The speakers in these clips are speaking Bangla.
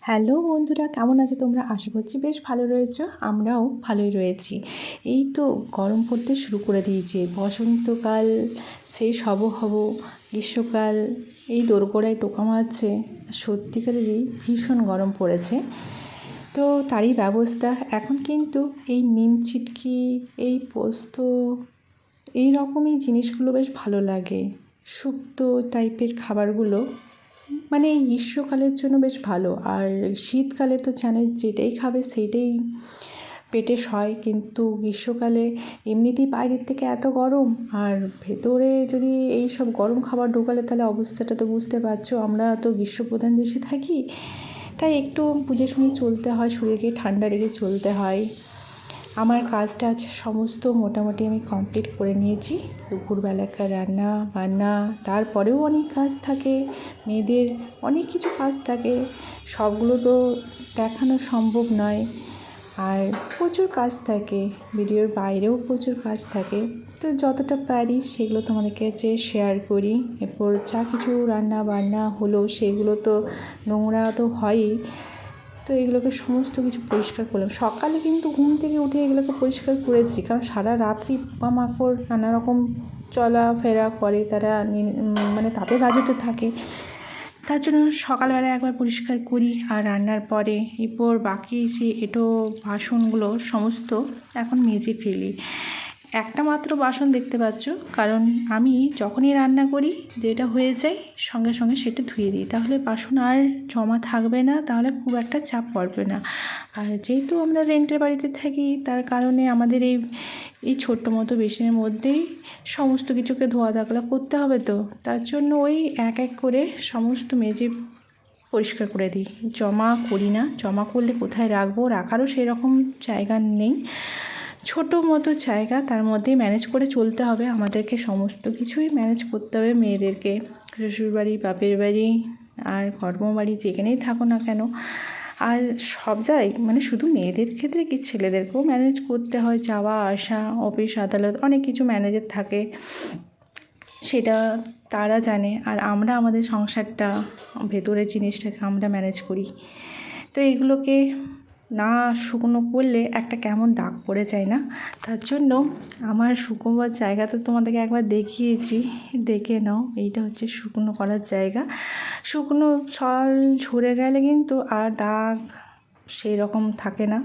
হ্যালো বন্ধুরা, কেমন আছো তোমরা? আশা করছি বেশ ভালো রয়েছো। আমরাও ভালোই রয়েছি। এই তো গরম পড়তে শুরু করে দিয়েছে। বসন্তকাল শেষ হব, গ্রীষ্মকাল এই দোরগোড়ায় টোকা মারছে। সত্যিকারেরই ভীষণ গরম পড়েছে। তো তারই ব্যবস্থা এখন কিন্তু এই নিম চিটকি, এই পোস্ত, এই রকমই জিনিসগুলো বেশ ভালো লাগে। শুক্তো টাইপের খাবারগুলো মানে এই গ্রীষ্মকালের জন্য বেশ ভালো। আর শীতকালে তো জানোই যেটাই খাবে সেইটাই পেটে সয়, কিন্তু গ্রীষ্মকালে এমনিতেই বাইরের থেকে এত গরম, আর ভেতরে যদি এই সব গরম খাবার ঢোকালে তাহলে অবস্থাটা তো বুঝতে পারছো। আমরা তো গ্রীষ্মপ্রধান দেশে থাকি, তাই একটু বুঝে শুনে চলতে হয়, শরীরকে ঠান্ডা রেখে চলতে হয়। আমার কাজটা সমস্ত মোটামুটি আমি কমপ্লিট করে নিয়েছি। দুপুরবেলাকার রান্না বান্না, তারপরেও অনেক কাজ থাকে, মেয়েদের অনেক কিছু কাজ থাকে, সবগুলো তো দেখানো সম্ভব নয়। আর প্রচুর কাজ থাকে, ভিডিওর বাইরেও প্রচুর কাজ থাকে। তো যতটা পারি সেগুলো তোমাদের কাছে শেয়ার করি। এরপর যা কিছু রান্না বান্না হলো সেগুলো তো নোংরা তো হয়ই। তো এগুলোকে সমস্ত কিছু পরিষ্কার করলাম। সকালে কিন্তু ঘুম থেকে উঠে এগুলোকে পরিষ্কার করেছি, কারণ সারা রাত্রি পোকামাকড় নানা রকম চলাফেরা করে, তারা মানে তাদের রাজত্বে থাকে। তার জন্য সকালবেলা একবার পরিষ্কার করি, আর রান্নার পরে এরপর বাকি যে এঁটো বাসনগুলো সমস্ত এখন মেজে ফেলি। একটা মাত্র বাসন দেখতে পাচ্ছ, কারণ আমি যখনই রান্না করি যেটা হয়ে যায় সঙ্গে সঙ্গে সেটা ধুয়ে দিই, তাহলে বাসন আর জমা থাকবে না, তাহলে খুব একটা চাপ পড়বে না। আর যেহেতু আমরা রেন্টের বাড়িতে থাকি, তার কারণে আমাদের এই ছোট্ট মতো বেসিনের মধ্যেই সমস্ত কিছুকে ধোয়া ধাকলা করতে হবে, তো তার জন্য ওই এক এক করে সমস্ত মেজে পরিষ্কার করে দিই। জমা করি না, জমা করলে কোথায় রাখবো, রাখারও সেরকম জায়গা নেই। ছোটো মতো জায়গা, তার মধ্যেই ম্যানেজ করে চলতে হবে আমাদেরকে, সমস্ত কিছুই ম্যানেজ করতে হবে মেয়েদেরকে। শ্বশুরবাড়ি, বাপের বাড়ি আর কর্মবাড়ি যেখানেই থাকো না কেন, আর সব জায়গায় মানে শুধু মেয়েদের ক্ষেত্রে কি, ছেলেদেরকেও ম্যানেজ করতে হয়, যাওয়া আসা, অফিস আদালত অনেক কিছু ম্যানেজের থাকে, সেটা তারা জানে। আর আমরা আমাদের সংসারটা, ভেতরের জিনিসটাকে আমরা ম্যানেজ করি। তো এগুলোকে না শুকনো করলে একটা কেমন দাগ পড়ে যায় না, তার জন্য আমার শুকোবার জায়গা তো তোমাদেরকে একবার দেখিয়েছি, দেখে নাও। এইটা হচ্ছে শুকনো করার জায়গা। শুকনো ছল ঝরে গেলে কিন্তু আর দাগ সেই রকম থাকে না।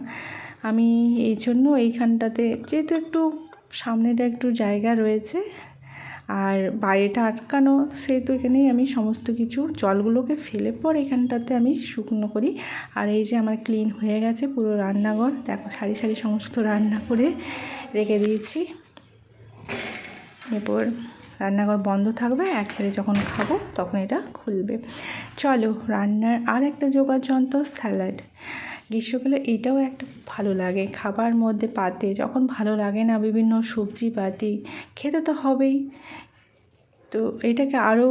আমি এই জন্য এইখানটাতে, যেহেতু একটু সামনেটা একটু জায়গা রয়েছে আর বাইরেটা আটকানো, সেহেতু এখানেই আমি সমস্ত কিছু জলগুলোকে ফেলে পর এখানটাতে আমি শুকনো করি। আর এই যে আমার ক্লিন হয়ে গেছে পুরো রান্নাঘর, দেখো সারি সারি সমস্ত রান্না করে রেখে দিয়েছি। এরপর রান্নাঘর বন্ধ থাকবে, একসাথে যখন খাবো তখন এটা খুলবে। চলো, রান্নার আর একটা জোগাড় যন্ত্র স্যালাড। গ্রীষ্মকালে এটাও একটা ভালো লাগে খাবার মধ্যে পাতে, যখন ভালো লাগে না বিভিন্ন সবজি পাতি খেতে তো হবেই। তো এটাকে আরও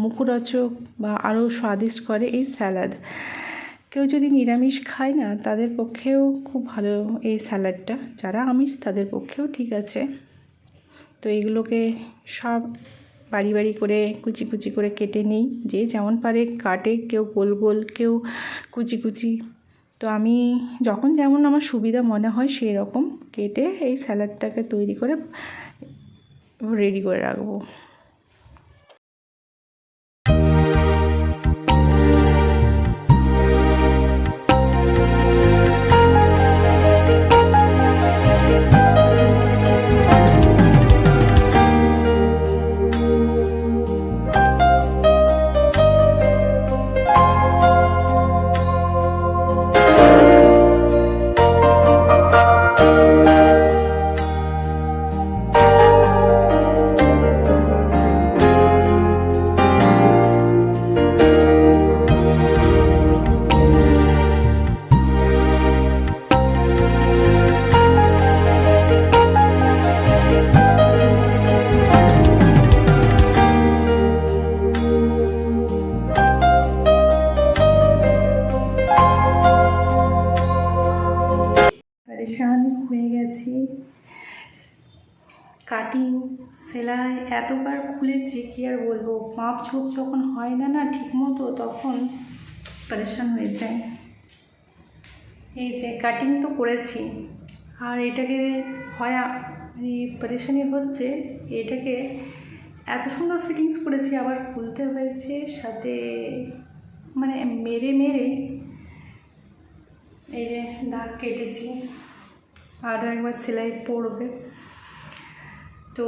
মুখরোচক বা আরও স্বাদিষ্ট করে এই স্যালাড। কেউ যদি নিরামিষ খায় না, তাদের পক্ষেও খুব ভালো এই স্যালাডটা, যারা আমিষ তাদের পক্ষেও ঠিক আছে। তো এগুলোকে সব বাড়ি বাড়ি করে কুচি কুচি করে কেটে নিই, যে যেমন পারে কাটে, কেউ গোল গোল, কেউ কুচি কুচি। তো আমি যখন যেমন আমার সুবিধা মনে হয় সেই রকম কেটে এই স্যালাডটাকে তৈরি করে রেডি করে রাখবো। পরেশান হয়ে গেছি। কাটিং সেলাই এতবার খুলেছি কি আর বলবো, মাপ ঝোপ যখন হয় না ঠিক মতো, তখন পরেশান হয়ে যায়। এই যে কাটিং তো করেছি, আর এটাকে হয় পরেশানি হচ্ছে, এটাকে এত সুন্দর ফিটিংস করেছি, আবার খুলতে হয়েছে, সাথে মানে মেরে মেরে এই যে দাগ কেটেছি, আরও একবার সেলাই পড়বে। তো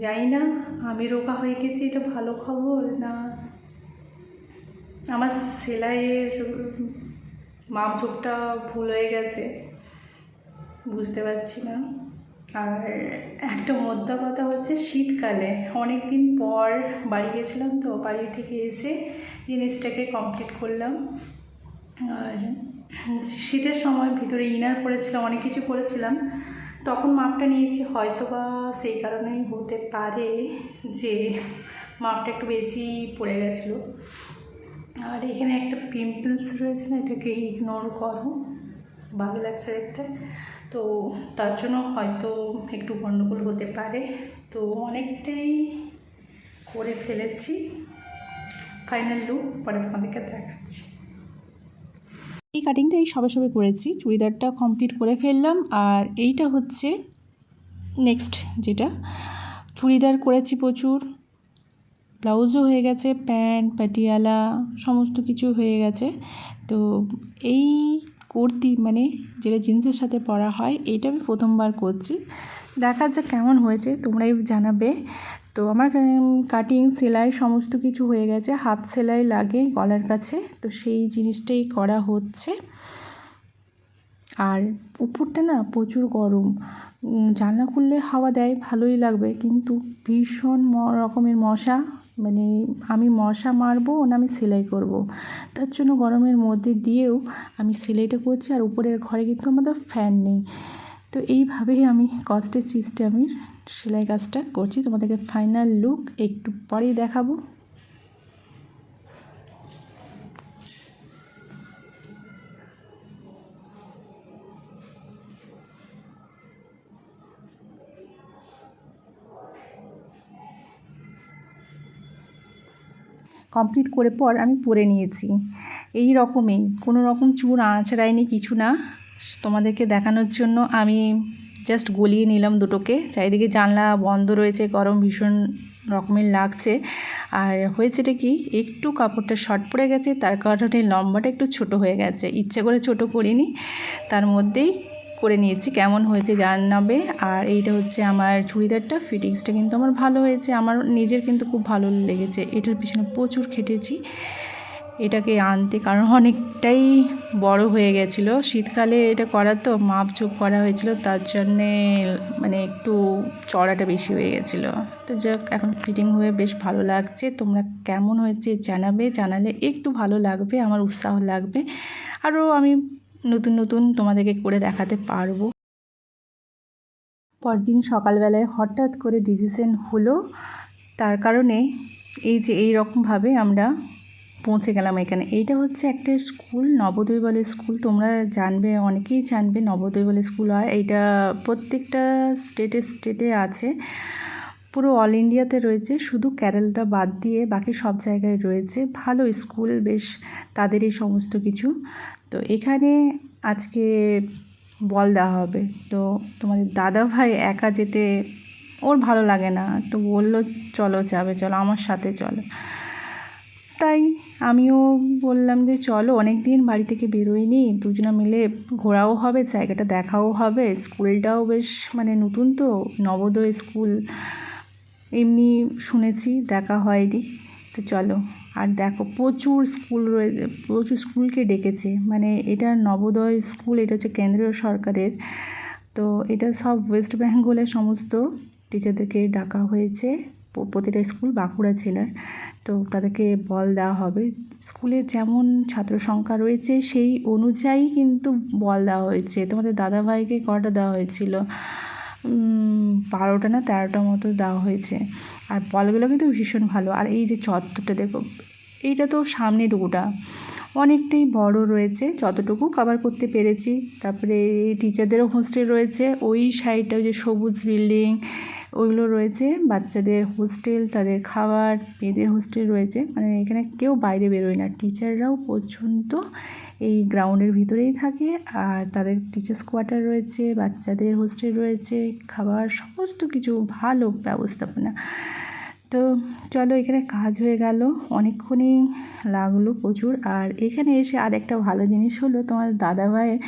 জানি না আমি রোগা হয়ে গেছি, এটা ভালো খবর না আমার সেলাইয়ের মাপঝোপটা ভুল হয়ে গেছে, বুঝতে পারছি না। আর একটা মোদ্দা কথা হচ্ছে, শীতকালে অনেক দিন পর বাড়ি গেছিলাম, তো বাড়ি থেকে এসে জিনিসটাকে কমপ্লিট করলাম। আর শীতের সময় ভিতরে ইনার পরেছিলাম, অনেক কিছু করেছিলাম, তখন মাপটা নিয়েছি, হয়তো বা সেই কারণেই হতে পারে যে মাপটা একটু বেশি পড়ে গেছিলো। আর এখানে একটা পিম্পলস রয়েছে না, এটাকে ইগনোর করো, ভালো লাগছে দেখতে, তো তার জন্য হয়তো একটু গণ্ডগোল হতে পারে। তো অনেকটাই করে ফেলেছি, ফাইনাল লুক পরে তোমাদেরকে দেখাচ্ছি। এই কাটিংটা এই সবে সবে করেছি, চুড়িদারটা কমপ্লিট করে ফেললাম। আর এইটা হচ্ছে নেক্সট, যেটা চুড়িদার করেছি প্রচুর, ব্লাউজও হয়ে গেছে, প্যান্ট পাটিয়ালা সমস্ত কিছু হয়ে গেছে। তো এই কুর্তি মানে যেটা জিন্সের সাথে পরা হয়, এইটা আমি প্রথমবার করছি, দেখা যাক কেমন হয়েছে, তোমরাই জানাবে। তো আমার কাটিং সেলাই সমস্ত কিছু হয়ে গেছে, হাত সেলাই লাগে গলার কাছে, তো সেই জিনিসটাই করা হচ্ছে। আর উপরটা না প্রচুর গরম, জানলা খুললে হাওয়া দেয়, ভালোই লাগবে, কিন্তু ভীষণ রকমের মশা, মানে আমি মশা মারবো না আমি সেলাই করব, তার জন্য গরমের মধ্যে দিয়েও আমি সেলাইটা করছি। আর উপরের ঘরে কিন্তু আমাদের ফ্যান নেই, তো এইভাবেই আমি কষ্টের চিজটা আমি সেলাই কাজটা করছি। তোমাদেরকে ফাইনাল লুক একটু পরেই দেখাবো। কমপ্লিট করে পর আমি পরে নিয়েছি, এই রকমই, কোনো রকম চুল আঁচড়ায়নি, কিছু না, তোমাদেরকে দেখানোর জন্য আমি জাস্ট গলিয়ে নিলাম দুটোকে। চারিদিকে জানলা বন্ধ রয়েছে, গরম ভীষণ রকমের লাগছে। আর হয়েছেটা কি, একটু কাপড়টা শর্ট পড়ে গেছে, তার কারণে লম্বাটা একটু ছোট হয়ে গেছে, ইচ্ছে করে ছোট করিনি, তার মধ্যেই করে নিয়েছি। কেমন হয়েছে জানাবে। আর এইটা হচ্ছে আমার চুড়িদারটা, ফিটিংসটা কিন্তু আমার ভালো হয়েছে, আমার নিজের কিন্তু খুব ভালো লেগেছে। এটার পিছনে প্রচুর খেটেছি এটাকে আনতে, কারণ অনেকটাই বড় হয়ে গেছিলো, শীতকালে এটা করা তো মাপঝোপ করা হয়েছিল, তার জন্যে মানে একটু চড়াটা বেশি হয়ে গেছিলো। তো যাক, এখন ফিটিং হয়ে বেশ ভালো লাগছে। তোমরা কেমন হয়েছে জানাবে, জানালে একটু ভালো লাগবে, আমার উৎসাহ লাগবে, আরও আমি নতুন নতুন তোমাদেরকে করে দেখাতে পারবো। পরদিন সকালবেলায় হঠাৎ করে ডিসিশন হলো, তার কারণে এই যে এই রকমভাবে আমরা পৌঁছে গেলাম এখানে। এইটা হচ্ছে একটা স্কুল, নবোদয় বলে স্কুল, তোমরা জানবে, অনেকেই জানবে নবোদয় বলে স্কুল হয়। এইটা প্রত্যেকটা স্টেটে আছে, পুরো অল ইন্ডিয়াতে রয়েছে, শুধু কেরালাটা বাদ দিয়ে বাকি সব জায়গায় রয়েছে। ভালো স্কুল, বেশ তাদেরই সমস্ত কিছু। তো এখানে আজকে বল দেওয়া হবে, তো তোমাদের দাদা ভাই একা যেতে ওর ভালো লাগে না, তো বললো চলো যাবে, চলো আমার সাথে চলো। তাই আমিও বললাম যে চলো, অনেক দিন বাড়ি থেকে বেরোইনি, দুজনে মিলে ঘোরাও হবে, জায়গাটা দেখাও হবে, স্কুলটাও বেশ মানে নতুন তো, নবোদয় স্কুল, এমনি শুনেছি, দেখা হয়নি, তো চলো। আর দেখো প্রচুর স্কুল রয়েছে, প্রচুর স্কুলকে ডেকেছে, মানে এটা নবোদয় স্কুল, এটা হচ্ছে কেন্দ্রীয় সরকারের, তো এটা সব ওয়েস্ট বেঙ্গলের সমস্ত টিচারদেরকে ডাকা হয়েছে, প্রতিটা স্কুল বাঁকুড়া জেলার, তো তাদেরকে বল দেওয়া হবে। স্কুলে যেমন ছাত্র সংখ্যা রয়েছে সেই অনুযায়ী কিন্তু বল দেওয়া হয়েছে। তোমাদের দাদাভাইকে কটা দেওয়া হয়েছিল, 12টা না 13টার মতো দেওয়া হয়েছে। আর বলগুলো কিন্তু ভীষণ ভালো। আর এই যে চত্বরটা দেখো, এইটা তো সামনে ডুকুটা অনেকটাই বড় রয়েছে, যতটুকু কভার করতে পেরেছি। তারপরে টিচারদেরও হোস্টেল রয়েছে, ওই সাইডটা ওই যে সবুজ বিল্ডিং, ওইগুলো রয়েছে বাচ্চাদের হোস্টেল, তাদের খাবার, মেয়েদের হোস্টেল রয়েছে, মানে এখানে কেউ বাইরে বেরোয় না, টিচাররাও পর্যন্ত এই গ্রাউন্ডের ভিতরেই থাকে। আর তাদের টিচার্স কোয়ার্টার রয়েছে, বাচ্চাদের হোস্টেল রয়েছে, খাবার সমস্ত কিছু ভালো ব্যবস্থাপনা। তো চলো, এখানে কাজ হয়ে গেল, অনেকক্ষণই লাগলো প্রচুর। আর এখানে এসে আর একটা ভালো জিনিস হলো, তোমার দাদাভাইয়ের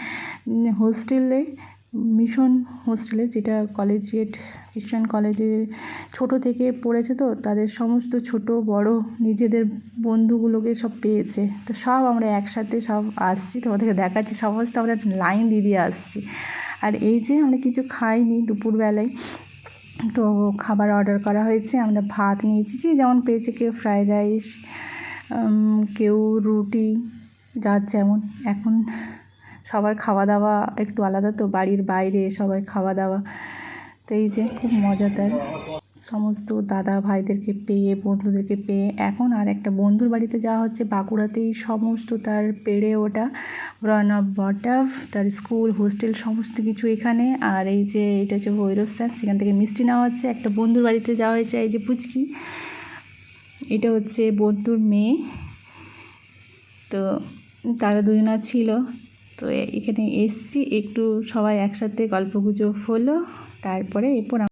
হোস্টেলে, মিশন হোস্টেলে, যেটা কলেজিয়েট খ্রিস্টান কলেজে ছোটো থেকে পড়েছে, তো তাদের সমস্ত ছোট বড় নিজেদের বন্ধুগুলোকে সব পেয়েছে। তো সব আমরা একসাথে সব আসছি, তোমাদেরকে দেখাচ্ছি, সমস্ত আমরা লাইন দিয়ে দিয়ে আসছি। আর এই যে আমরা কিছু খাইনি দুপুরবেলায়, তো খাবার অর্ডার করা হয়েছে, আমরা ভাত নিয়েছি, যে যেমন পেয়েছে, কেউ ফ্রায়েড রাইস, কেউ রুটি, যার যেমন। এখন সবার খাওয়া দাওয়া একটু আলাদা, তো বাড়ির বাইরে সবাই খাওয়া দাওয়া। তো এই যে খুব মজাদার, সমস্ত দাদা ভাইদেরকে পেয়ে, বন্ধুদেরকে পেয়ে। এখন আর একটা বন্ধুর বাড়িতে যাওয়া হচ্ছে বাঁকুড়াতেই, সমস্ত তার পেড়ে ওটা রান অফ বটাফ, তার স্কুল হোস্টেল সমস্ত কিছু এখানে। আর এই যে এটা হচ্ছে ভৈরবস্থান, সেখান থেকে মিষ্টি নেওয়া হচ্ছে। একটা বন্ধুর বাড়িতে যাওয়া হয়েছে, এই যে পুচকি, এটা হচ্ছে বন্ধুর মেয়ে। তো তারা দুজনা ছিল, তো এখানে এসছি, একটু সবাই একসাথে গল্পগুজব হলো, তারপরে এরপর